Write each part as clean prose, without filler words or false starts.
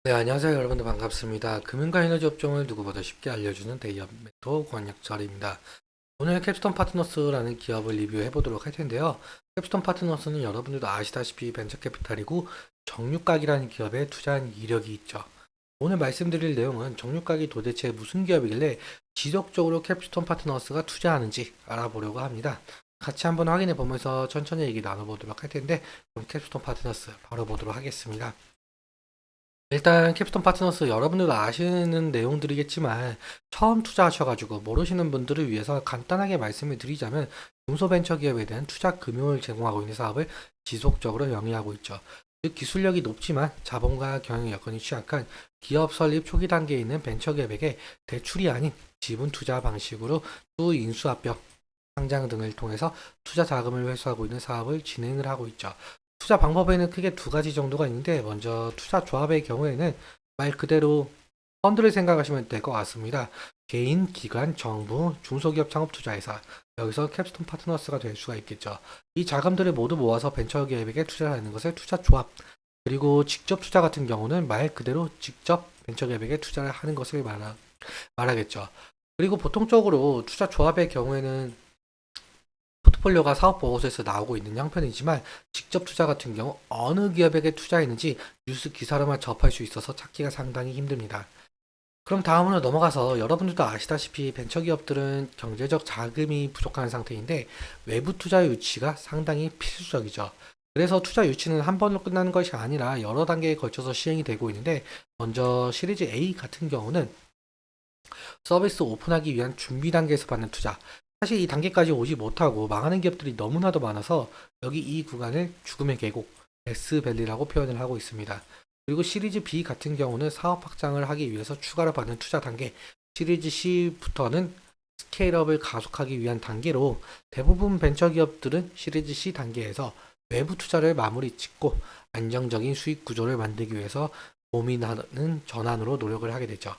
네, 안녕하세요. 여러분들 반갑습니다. 금융과 에너지 업종을 누구보다 쉽게 알려주는 대기업 멘토 권혁철입니다. 오늘 캡스톤 파트너스라는 기업을 리뷰해 보도록 할 텐데요. 캡스톤 파트너스는 여러분들도 아시다시피 벤처캐피탈이고 정유각이라는 기업에 투자한 이력이 있죠. 오늘 말씀드릴 내용은 정유각이 도대체 무슨 기업이길래 지속적으로 캡스톤 파트너스가 투자하는지 알아보려고 합니다. 같이 한번 확인해 보면서 천천히 얘기 나눠보도록 할 텐데, 그럼 캡스톤 파트너스 바로 보도록 하겠습니다. 일단 캡스톤 파트너스 여러분들도 아시는 내용들이겠지만 처음 투자하셔가지고 모르시는 분들을 위해서 간단하게 말씀을 드리자면 중소벤처기업에 대한 투자 금융을 제공하고 있는 사업을 지속적으로 영위하고 있죠. 즉 기술력이 높지만 자본과 경영 여건이 취약한 기업 설립 초기 단계에 있는 벤처기업에게 대출이 아닌 지분 투자 방식으로 또 인수합병, 상장 등을 통해서 투자 자금을 회수하고 있는 사업을 진행을 하고 있죠. 투자 방법에는 크게 두 가지 정도가 있는데 먼저 투자 조합의 경우에는 말 그대로 펀드를 생각하시면 될 것 같습니다. 개인, 기관, 정부, 중소기업 창업투자회사 여기서 캡스톤 파트너스가 될 수가 있겠죠. 이 자금들을 모두 모아서 벤처기업에게 투자하는 것을 투자 조합, 그리고 직접 투자 같은 경우는 말 그대로 직접 벤처기업에게 투자를 하는 것을 말하겠죠. 그리고 보통적으로 투자 조합의 경우에는 포트폴리오가 사업 보고서에서 나오고 있는 형편이지만 직접 투자 같은 경우 어느 기업에게 투자했는지 뉴스 기사로만 접할 수 있어서 찾기가 상당히 힘듭니다. 그럼 다음으로 넘어가서 여러분들도 아시다시피 벤처기업들은 경제적 자금이 부족한 상태인데 외부 투자 유치가 상당히 필수적이죠. 그래서 투자 유치는 한 번으로 끝나는 것이 아니라 여러 단계에 걸쳐서 시행이 되고 있는데 먼저 시리즈 A 같은 경우는 서비스 오픈하기 위한 준비 단계에서 받는 투자. 사실 이 단계까지 오지 못하고 망하는 기업들이 너무나도 많아서 여기 이 구간을 죽음의 계곡, S밸리라고 표현을 하고 있습니다. 그리고 시리즈 B 같은 경우는 사업 확장을 하기 위해서 추가로 받는 투자 단계, 시리즈 C부터는 스케일업을 가속하기 위한 단계로 대부분 벤처기업들은 시리즈 C 단계에서 외부 투자를 마무리 짓고 안정적인 수익 구조를 만들기 위해서 고민하는 전환으로 노력을 하게 되죠.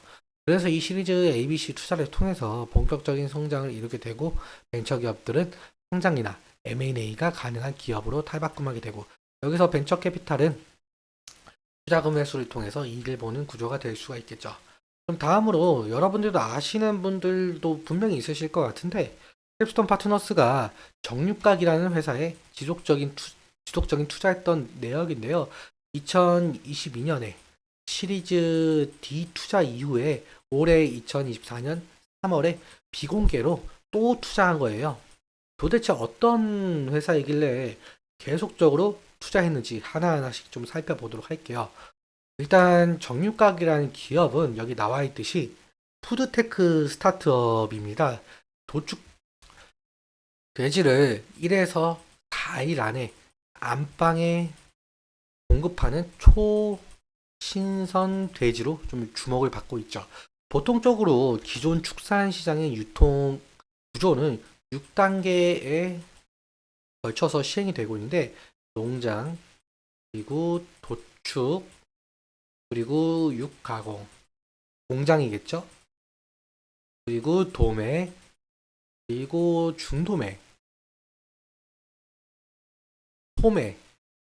그래서 이 시리즈 ABC 투자를 통해서 본격적인 성장을 이루게 되고 벤처기업들은 상장이나 M&A가 가능한 기업으로 탈바꿈하게 되고 여기서 벤처 캐피탈은 투자금 회수를 통해서 이익을 보는 구조가 될 수가 있겠죠. 그럼 다음으로 여러분들도 아시는 분들도 분명히 있으실 것 같은데 캡스톤 파트너스가 정유각이라는 회사에 지속적인 투자했던 내역인데요. 2022년에 시리즈 D 투자 이후에 올해 2024년 3월에 비공개로 또 투자한 거예요. 도대체 어떤 회사이길래 계속적으로 투자했는지 하나하나씩 좀 살펴보도록 할게요. 일단 정유각이라는 기업은 여기 나와 있듯이 푸드테크 스타트업입니다. 도축 돼지를 1에서 4일 안에 안방에 공급하는 초신선 돼지로 좀 주목을 받고 있죠. 보통적으로 기존 축산 시장의 유통 구조는 6단계에 걸쳐서 시행이 되고 있는데 농장, 그리고 도축, 그리고 육가공, 공장이겠죠? 그리고 도매, 그리고 중도매, 소매.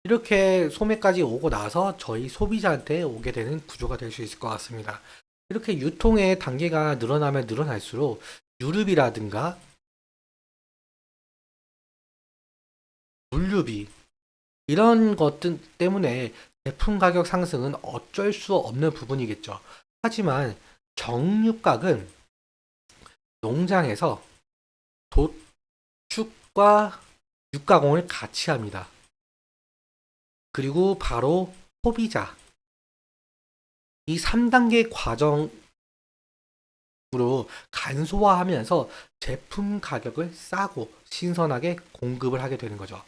이렇게 소매까지 오고 나서 저희 소비자한테 오게 되는 구조가 될 수 있을 것 같습니다. 이렇게 유통의 단계가 늘어나면 늘어날수록 유류비라든가 물류비 이런 것들 때문에 제품 가격 상승은 어쩔 수 없는 부분이겠죠. 하지만 정육각은 농장에서 도축과 육가공을 같이 합니다. 그리고 바로 소비자 이 3단계 과정으로 간소화하면서 제품 가격을 싸고 신선하게 공급을 하게 되는 거죠.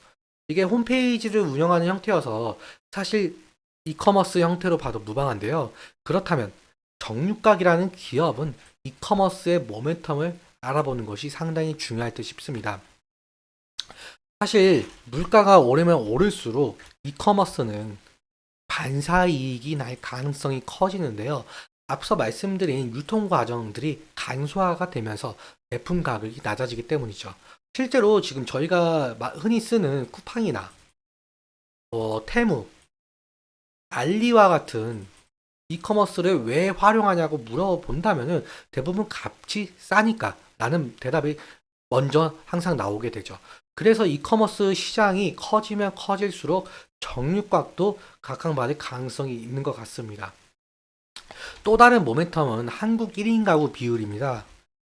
이게 홈페이지를 운영하는 형태여서 사실 이커머스 형태로 봐도 무방한데요. 그렇다면 정육각이라는 기업은 이커머스의 모멘텀을 알아보는 것이 상당히 중요할 듯 싶습니다. 사실 물가가 오르면 오를수록 이커머스는 반사이익이 날 가능성이 커지는데요. 앞서 말씀드린 유통 과정들이 간소화가 되면서 제품 가격이 낮아지기 때문이죠. 실제로 지금 저희가 흔히 쓰는 쿠팡이나 테무, 알리와 같은 이커머스를 왜 활용하냐고 물어본다면은 대부분 값이 싸니까 라는 대답이 먼저 항상 나오게 되죠. 그래서 이커머스 시장이 커지면 커질수록 정육각도 각광받을 가능성이 있는 것 같습니다. 또 다른 모멘텀은 한국 1인 가구 비율입니다.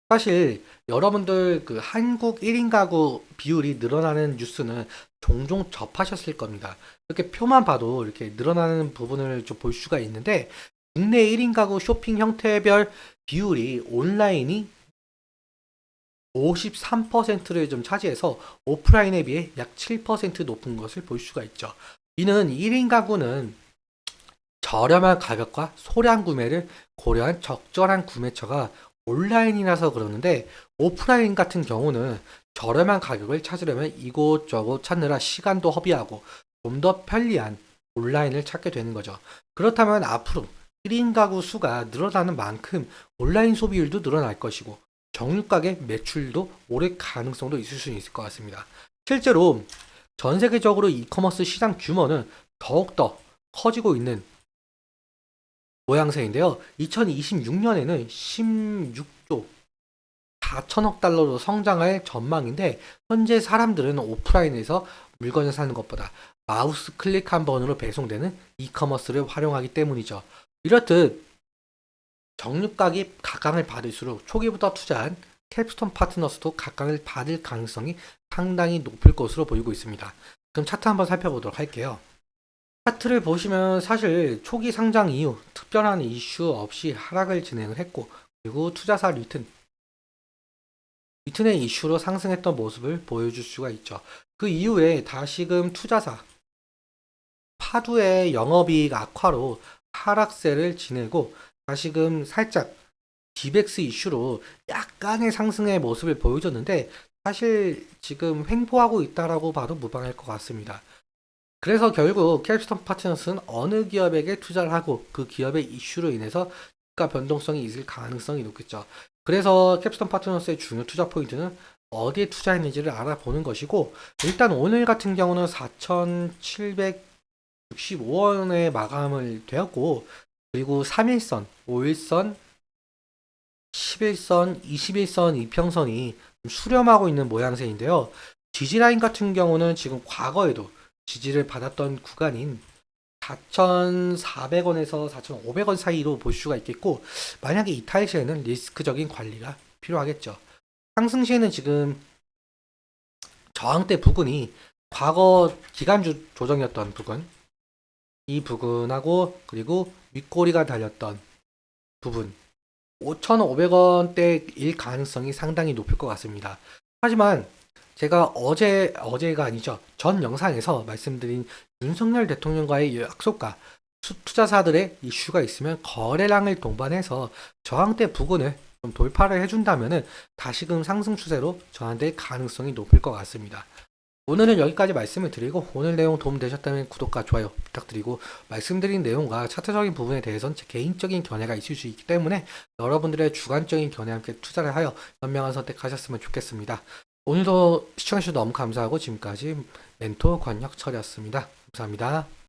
사실 여러분들 그 한국 1인 가구 비율이 늘어나는 뉴스는 종종 접하셨을 겁니다. 이렇게 표만 봐도 이렇게 늘어나는 부분을 좀 볼 수가 있는데 국내 1인 가구 쇼핑 형태별 비율이 온라인이 53%를 좀 차지해서 오프라인에 비해 약 7% 높은 것을 볼 수가 있죠. 이는 1인 가구는 저렴한 가격과 소량 구매를 고려한 적절한 구매처가 온라인이라서 그러는데 오프라인 같은 경우는 저렴한 가격을 찾으려면 이곳저곳 찾느라 시간도 허비하고 좀 더 편리한 온라인을 찾게 되는 거죠. 그렇다면 앞으로 1인 가구 수가 늘어나는 만큼 온라인 소비율도 늘어날 것이고 정육가게 매출도 오를 가능성도 있을 수 있을 것 같습니다. 실제로 전 세계적으로 이커머스 시장 규모는 더욱더 커지고 있는 모양새인데요. 2026년에는 16조 4천억 달러로 성장할 전망인데 현재 사람들은 오프라인에서 물건을 사는 것보다 마우스 클릭 한 번으로 배송되는 이커머스를 활용하기 때문이죠. 이렇듯 정육각이 각광을 받을수록 초기부터 투자한 캡스톤 파트너스도 각광을 받을 가능성이 상당히 높을 것으로 보이고 있습니다. 그럼 차트 한번 살펴보도록 할게요. 차트를 보시면 사실 초기 상장 이후 특별한 이슈 없이 하락을 진행을 했고 그리고 투자사 리튼의 이슈로 상승했던 모습을 보여줄 수가 있죠. 그 이후에 다시금 투자사 파두의 영업이익 악화로 하락세를 지내고 다시금 살짝 디벡스 이슈로 약간의 상승의 모습을 보여줬는데 사실 지금 횡보하고 있다라고 봐도 무방할 것 같습니다. 그래서 결국 캡스톤 파트너스는 어느 기업에게 투자를 하고 그 기업의 이슈로 인해서 주가 변동성이 있을 가능성이 높겠죠. 그래서 캡스톤 파트너스의 중요 투자 포인트는 어디에 투자했는지를 알아보는 것이고 일단 오늘 같은 경우는 4,765원에 마감을 되었고 그리고 3일선, 5일선, 11선, 21선 이평선이 수렴하고 있는 모양새인데요. 지지라인 같은 경우는 지금 과거에도 지지를 받았던 구간인 4,400원에서 4,500원 사이로 볼 수가 있겠고 만약에 이탈 시에는 리스크적인 관리가 필요하겠죠. 상승 시에는 지금 저항대 부근이 과거 기간주 조정이었던 부근 이 부근하고 그리고 윗꼬리가 달렸던 부분 5,500원대일 가능성이 상당히 높을 것 같습니다. 하지만 제가 어제가 아니죠. 전 영상에서 말씀드린 윤석열 대통령과의 약속과 투자사들의 이슈가 있으면 거래량을 동반해서 저항대 부근을 좀 돌파를 해준다면은 다시금 상승 추세로 전환될 가능성이 높을 것 같습니다. 오늘은 여기까지 말씀을 드리고 오늘 내용 도움되셨다면 구독과 좋아요 부탁드리고 말씀드린 내용과 차트적인 부분에 대해서는 제 개인적인 견해가 있을 수 있기 때문에 여러분들의 주관적인 견해와 함께 투자를 하여 현명한 선택하셨으면 좋겠습니다. 오늘도 시청해주셔서 너무 감사하고 지금까지 멘토 권혁철이었습니다. 감사합니다.